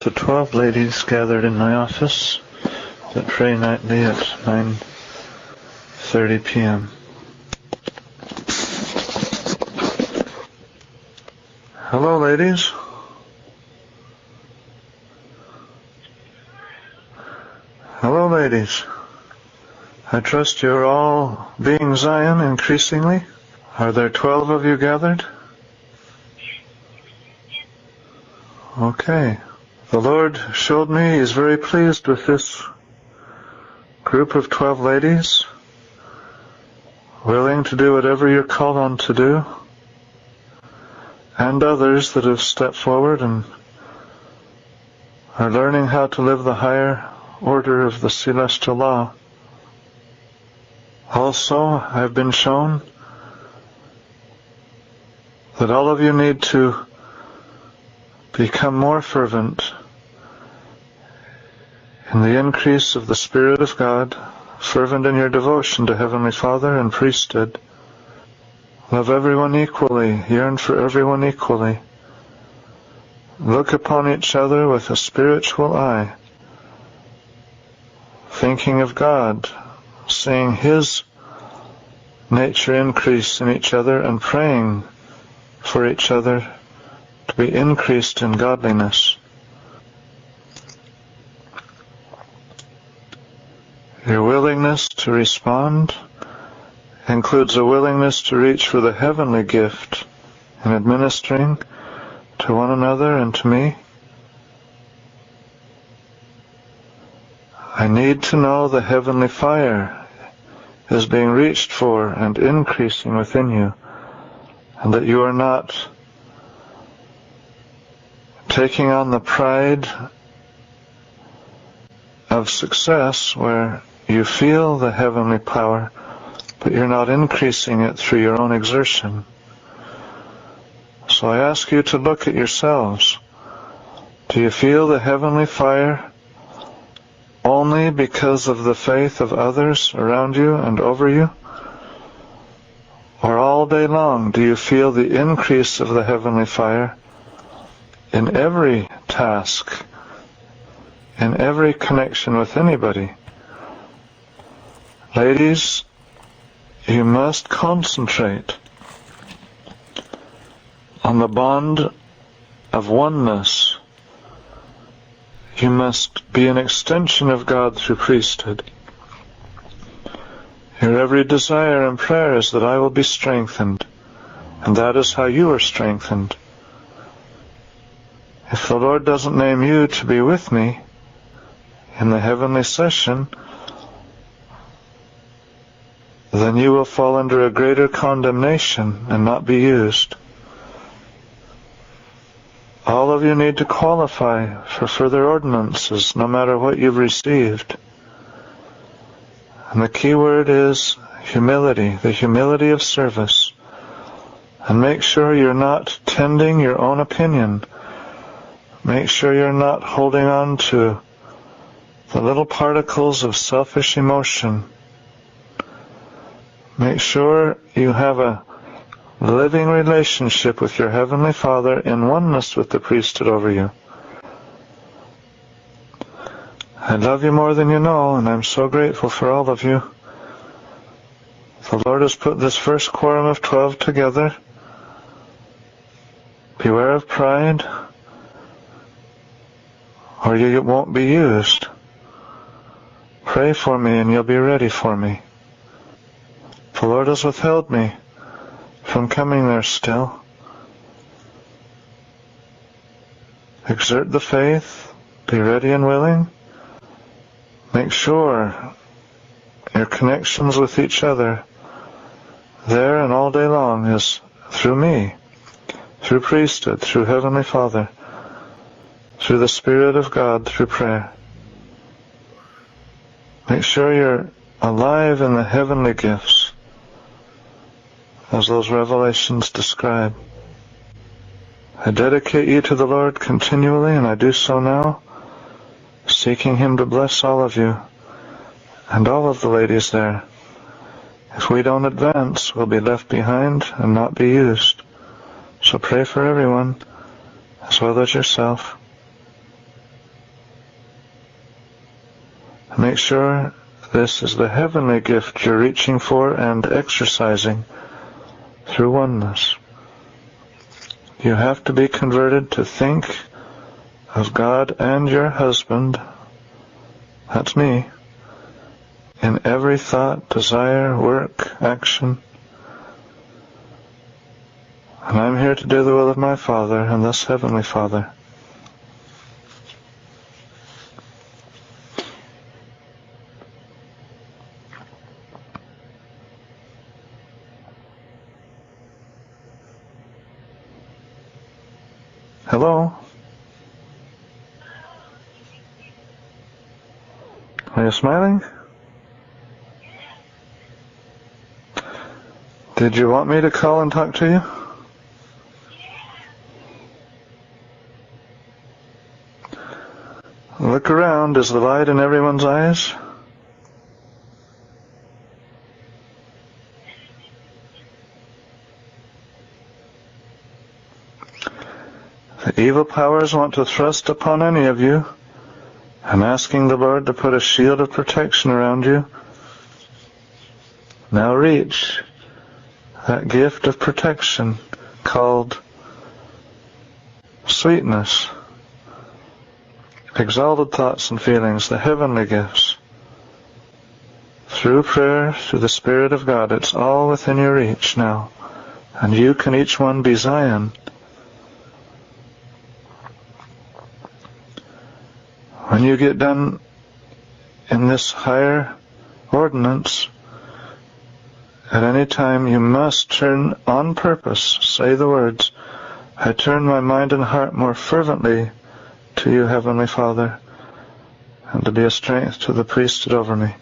The 12 ladies gathered in my office that pray nightly at 9:30 p.m. Hello, ladies. Hello, ladies. I trust you're all being Zion increasingly. Are there 12 of you gathered? Okay. The Lord showed me He's very pleased with this group of 12 ladies, willing to do whatever you're called on to do, and others that have stepped forward and are learning how to live the higher order of the celestial law. Also, I've been shown that all of you need to become more fervent in the increase of the Spirit of God, fervent in your devotion to Heavenly Father and priesthood. Love everyone equally, yearn for everyone equally. Look upon each other with a spiritual eye, thinking of God, seeing His nature increase in each other, and praying for each other to be increased in godliness. Your willingness to respond includes a willingness to reach for the heavenly gift in administering to one another and to me. I need to know the heavenly fire is being reached for and increasing within you, and that you are not taking on the pride of success where you feel the heavenly power, but you're not increasing it through your own exertion. So I ask you to look at yourselves. Do you feel the heavenly fire only because of the faith of others around you and over you? Or all day long do you feel the increase of the heavenly fire in every task, in every connection with anybody? Ladies, you must concentrate on the bond of oneness. You must be an extension of God through priesthood. Your every desire and prayer is that I will be strengthened, and that is how you are strengthened. If the Lord doesn't name you to be with me in the heavenly session, then you will fall under a greater condemnation and not be used. All of you need to qualify for further ordinances, no matter what you've received. And the key word is humility, the humility of service. And make sure you're not tending your own opinion. Make sure you're not holding on to the little particles of selfish emotion. Make sure you have a living relationship with your Heavenly Father in oneness with the priesthood over you. I love you more than you know, and I'm so grateful for all of you. The Lord has put this first quorum of 12 together. Beware of pride, or you won't be used. Pray for me and you'll be ready for me. The Lord has withheld me from coming there still. Exert the faith, be ready and willing. Make sure your connections with each other there and all day long is through me, through priesthood, through Heavenly Father, through the Spirit of God, through prayer. Make sure you're alive in the heavenly gifts, as those revelations describe. I dedicate you to the Lord continually, and I do so now, seeking Him to bless all of you and all of the ladies there. If we don't advance, we'll be left behind and not be used. So pray for everyone, as well as yourself. make sure this is the heavenly gift you're reaching for and exercising through oneness. You have to be converted to think of God and your husband, that's me, in every thought, desire, work, action. And I'm here to do the will of my Father, and thus Heavenly Father. Hello? Are you smiling? Did you want me to call and talk to you? Look around. Is the light in everyone's eyes? The evil powers want to thrust upon any of you. I'm asking the Lord to put a shield of protection around you. Now reach that gift of protection called sweetness, exalted thoughts and feelings, the heavenly gifts. Through prayer, through the Spirit of God, it's all within your reach now. And you can each one be Zion. When you get done in this higher ordinance, at any time you must turn on purpose, say the words, I turn my mind and heart more fervently to you, Heavenly Father, and to be a strength to the priesthood over me.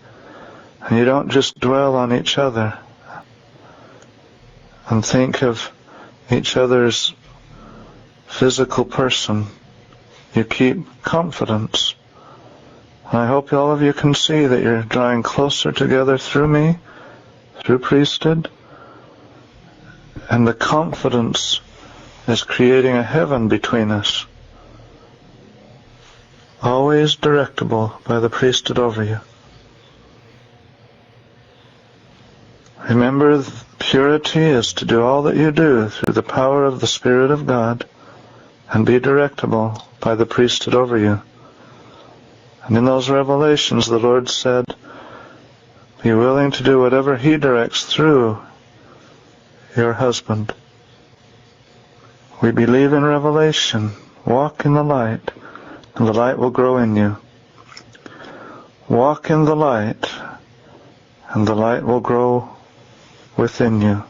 And you don't just dwell on each other and think of each other's physical person. You keep confidence. And I hope all of you can see that you're drawing closer together through me, through priesthood, and the confidence is creating a heaven between us, always directable by the priesthood over you. Remember, purity is to do all that you do through the power of the Spirit of God and be directable by the priesthood over you. And in those revelations, the Lord said, be willing to do whatever He directs through your husband. We believe in revelation. Walk in the light, and the light will grow in you. Walk in the light, and the light will grow within you.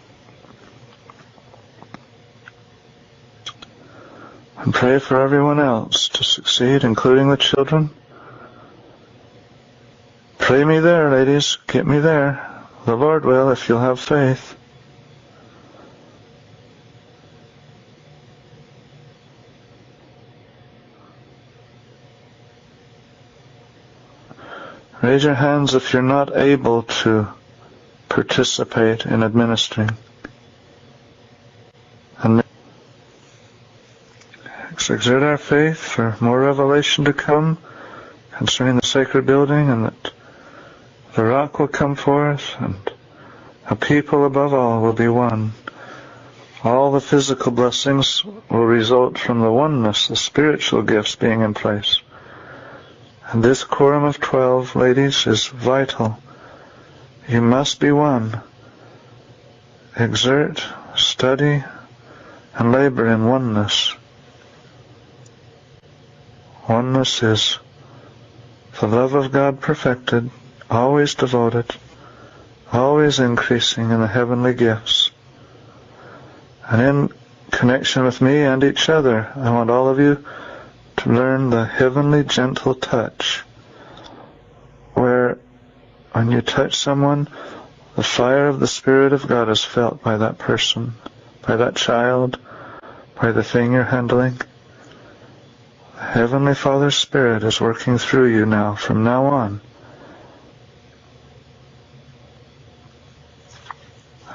And pray for everyone else to succeed, including the children. Pray me there, ladies. Get me there. The Lord will, if you'll have faith. Raise your hands if you're not able to participate in administering. And let's exert our faith for more revelation to come concerning the sacred building, and that the rock will come forth, and a people above all will be one. All the physical blessings will result from the oneness, the spiritual gifts being in place. And this quorum of 12, ladies, is vital. You must be one. Exert, study, and labor in oneness. Oneness is the love of God perfected, always devoted, always increasing in the heavenly gifts. And in connection with me and each other, I want all of you to learn the heavenly gentle touch, where when you touch someone, the fire of the Spirit of God is felt by that person, by that child, by the thing you're handling. The Heavenly Father's Spirit is working through you now, from now on.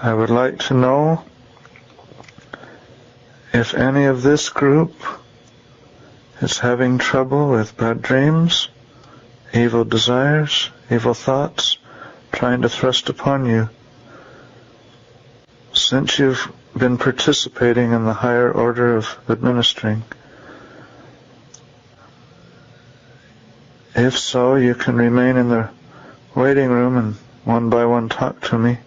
I would like to know if any of this group is having trouble with bad dreams, evil desires, evil thoughts trying to thrust upon you. Since you've been participating in the higher order of administering, if so, you can remain in the waiting room and one by one talk to me.